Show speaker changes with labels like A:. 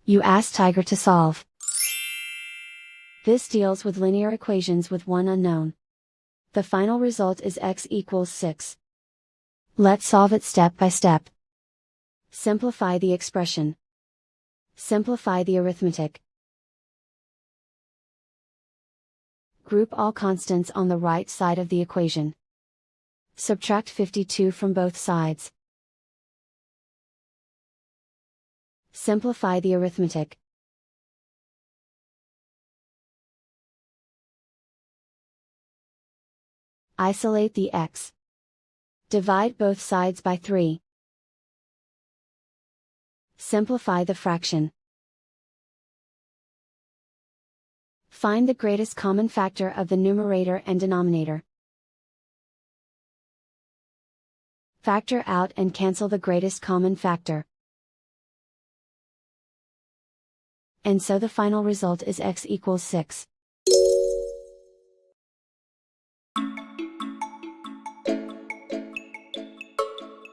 A: You ask Tiger to solve. This deals with linear equations with one unknown. The final result is x equals 6. Let's solve it step by step. Simplify the expression. Simplify the arithmetic. Group all constants on the right side of the equation. Subtract 52 from both sides. Simplify the arithmetic. Isolate the x. Divide both sides by 3. Simplify the fraction. Find the greatest common factor of the numerator and denominator. Factor out and cancel the greatest common factor. And so the final result is x equals 6.